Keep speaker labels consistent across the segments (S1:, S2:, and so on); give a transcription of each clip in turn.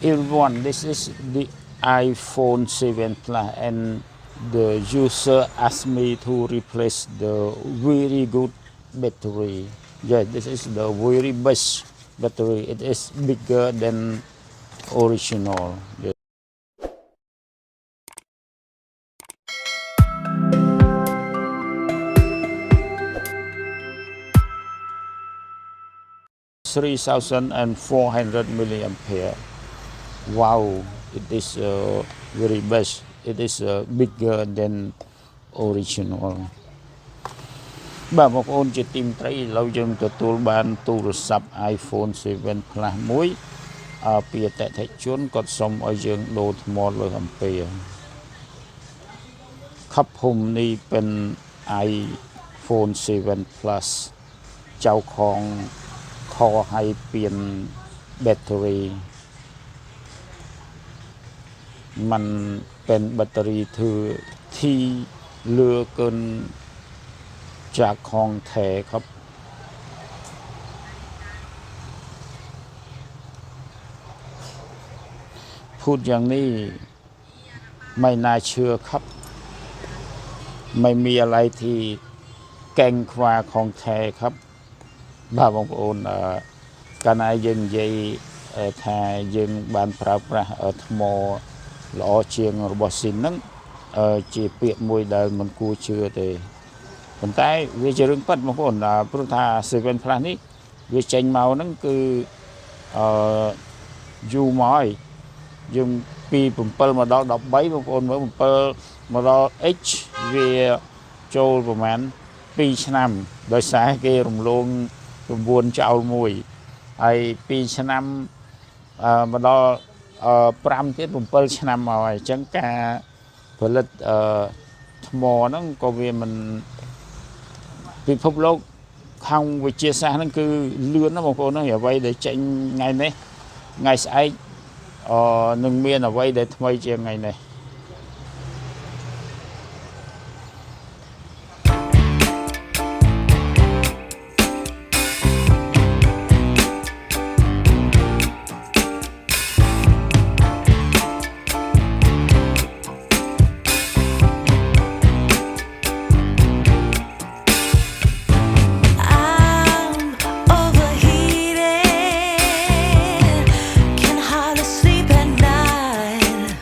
S1: everyone, this is the iPhone 7 Plus, and the user asked me to replace the very good battery. Yeah, this is the very best battery. It is bigger than original. Yeah. $3,400 milliampere. Wow, it is very best. It is bigger than original. បាទបងប្អូនជាទីមត្រីឥឡូវយើងទទួលបានទូរស័ព្ទ iPhone 7 Plus មួយពីអតិថិជនគាត់សុំឲ្យយើងដូរថ្មលើអំពែខັບភូមិនេះเป็น iPhone 7 Plus เจ้าของขอให้เปลี่ยนแบตเตอรี่มันเป็นแบตเตอรี่ที่เหลือเกินจากของแท้ครับพูดอย่างนี้ไม่น่าเชื่อครับไม่มีอะไรที่แกร่งกว่าของแท้ครับบ้าបងប្អូនកាលណាយើងនិយាយថាយើងបានប្រើប្រាស់ថ្មល្អជាងរបស់ស៊ីនហ្នឹងជាពាក្យមួយដែលមិនគួរជឿទេប៉ុន្តែវាជារឿងពិតបងប្អូនព្រោះថា 7 Plus នេះវាចេញមកហ្នឹងគឺយូរមកហើយយើងពី7មកដល់13បងប្អូនមើល7មកដល់ H វាចូលប្រហែល2ឆ្នាំដោយសារគេរំលង9ចោលមួយហើយ2ឆ្នាំមកដល់5ទៀត7ឆ្នាំមកហើយអញ្ចឹងការផលិតថ្មហ្នឹងក៏វាមិនពិភពលោកខាងវិទ្យាសាស្ត្រហ្នឹងគឺលឿនណាស់បងប្អូនហ្នឹងអ្វីដែលចេញថ្ងៃនេះថ្ងៃស្អែកនឹងមានអ្វីដែលថ្មីជាងថ្ងៃនេះ
S2: overheated, can hardly sleep at night.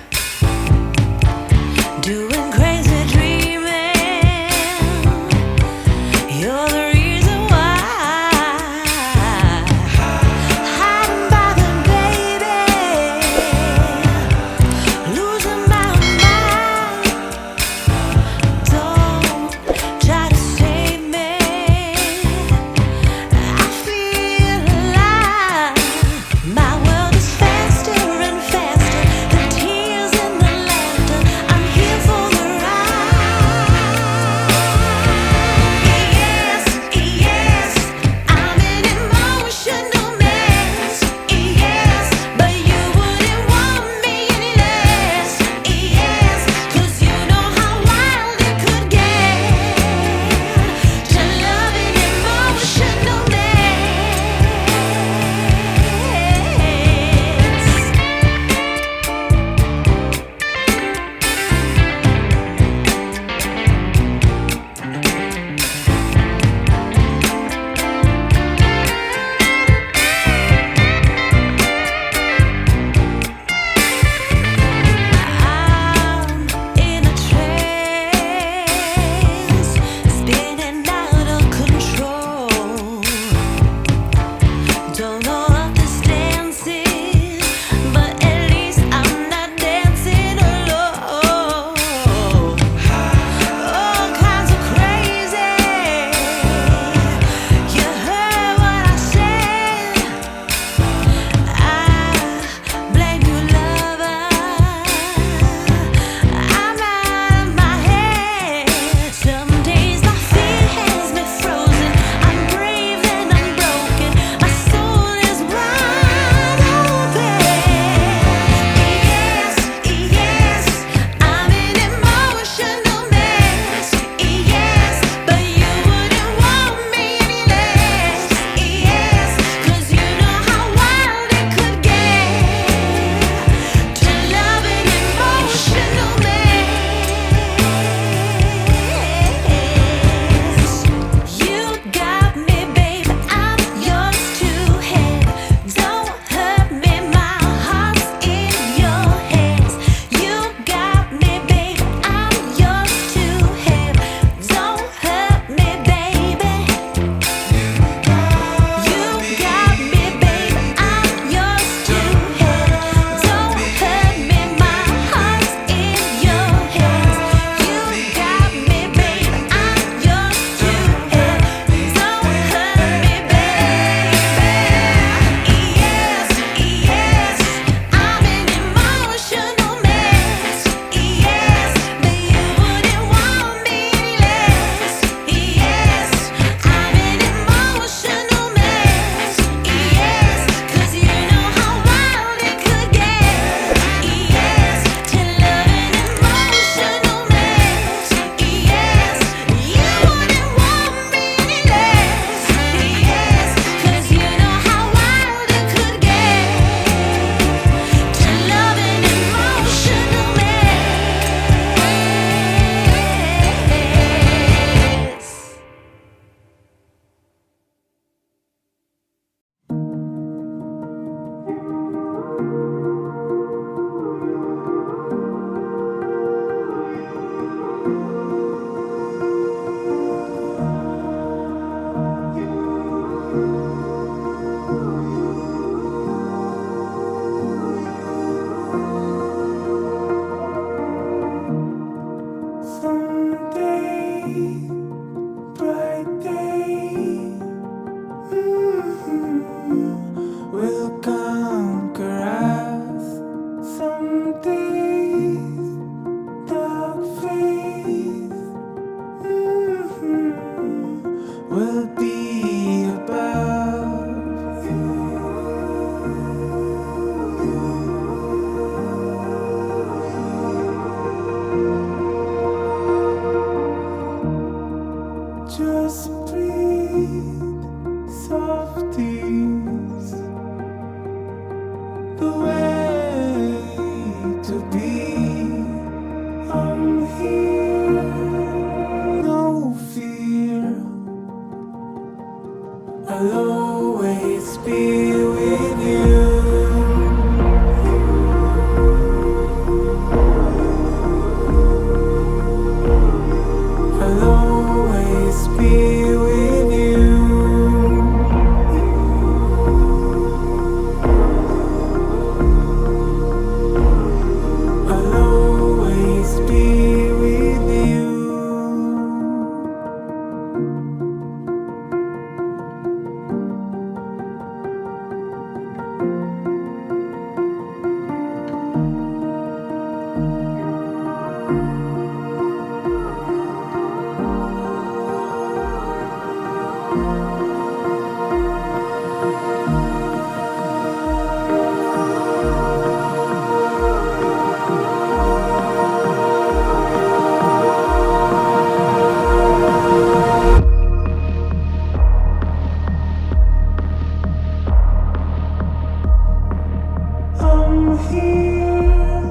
S2: here,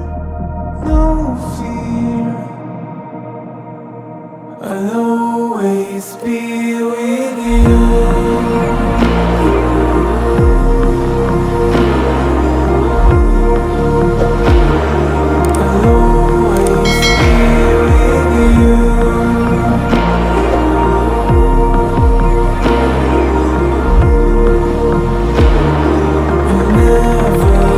S2: no fear. I'll always be with you. I'll always be with you. You'll never be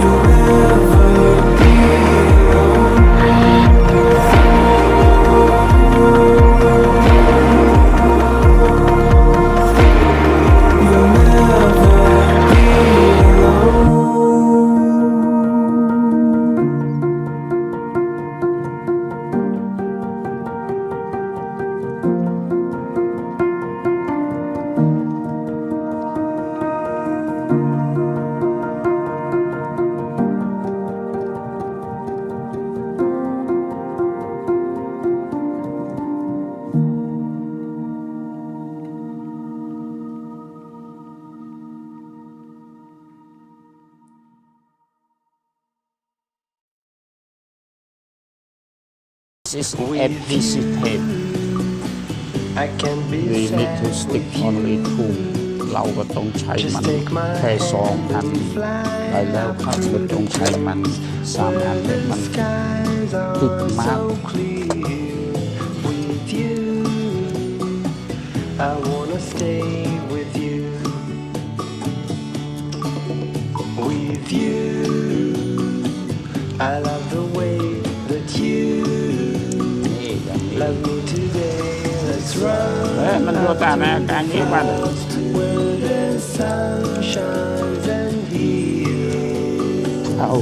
S2: You'll never be You'll never be alone.
S1: This is FPC tape.
S2: I can be
S1: We need to
S2: sad
S1: stick
S2: with
S1: only
S2: you.
S1: 2 เราก็ต้องใช้มัน
S2: Just take my
S1: แค่2 อัน
S2: hand and fly
S1: ได้แล้วครับเราต้องใช้มัน 3 อันเนี่ยมัน
S2: skies are
S1: ติดมาก
S2: so clear with you. I wanna stay with you. With you. I love the way that you
S1: นี่อย่างนี้
S2: love me today. Let's run
S1: มันอยู่ตามอาการนี้มัน
S2: where the sun shines and heals.
S1: เอา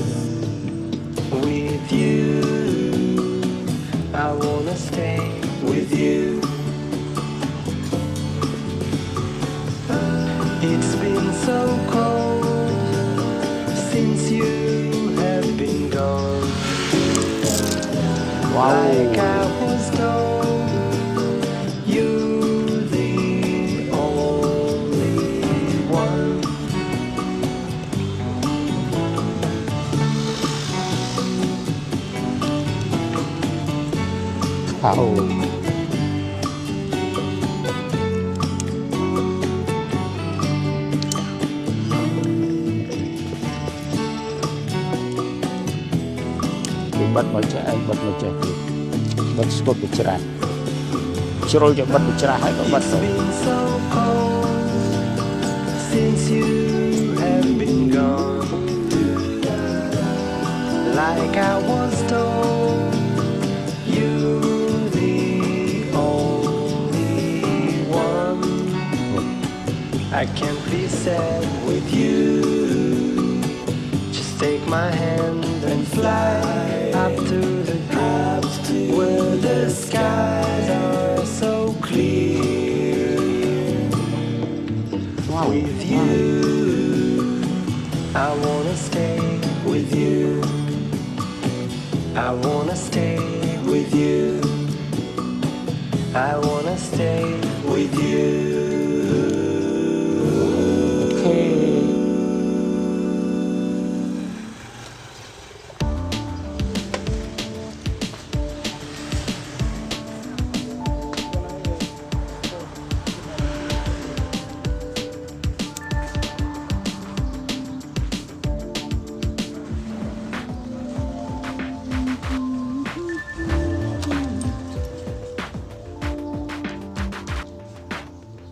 S2: With you, I wanna stay with you. It's been so cold since you have been gone.
S1: ว้าว
S2: Like I was told, you're the only one.
S1: เอา បិទមកចេះឯងបិទមកចេះទៀតបិទស្គត់ទៅច្រាស់ជ្រុលជាបិទទៅច្រាស់ហើយក៏បិទ
S2: It's
S1: ទៅ
S2: been so cold since you have been gone. Like I was told, you're the only one. I can't be sad with you. Just take my hand and fly up to the clouds where the skies are so clear.
S1: Wow.
S2: With you, I wanna stay with you. I wanna stay with you. I wanna stay with you.
S1: អូខេ
S2: With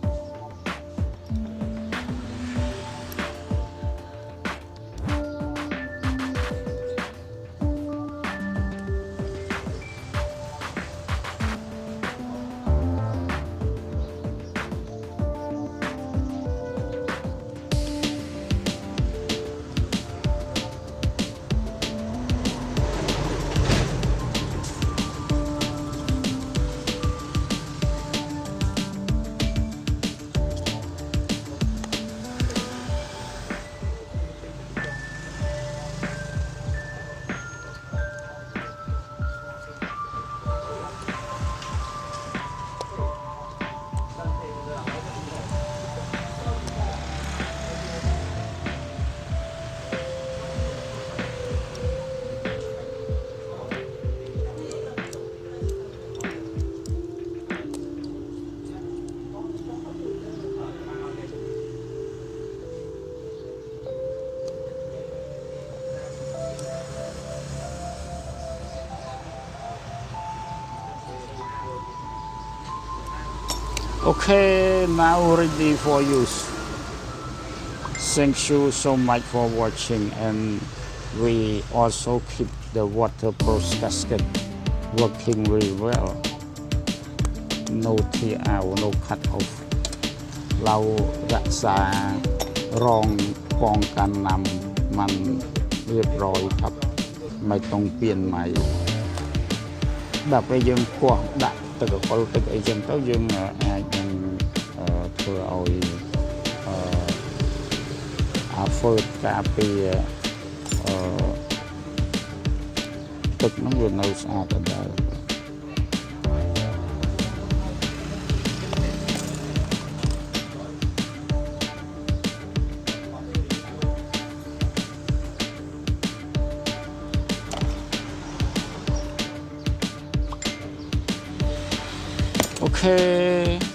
S1: Okay, now ready for use. Thank you so much for watching, and we also keep the waterproof gasket working really well. No tear out, no cut off. เรารักษารองป้องกันน้ำมันเรียบร้อยครับไม่ต้องเปลี่ยนใหม่แบบไปយើងគោះដាក់ទឹកកកទឹកអីចឹងទៅយើងអាចនឹងធ្វើឲ្យអាហ្វឺតការពារទឹកនោះវានៅស្អាតដដែល Okay.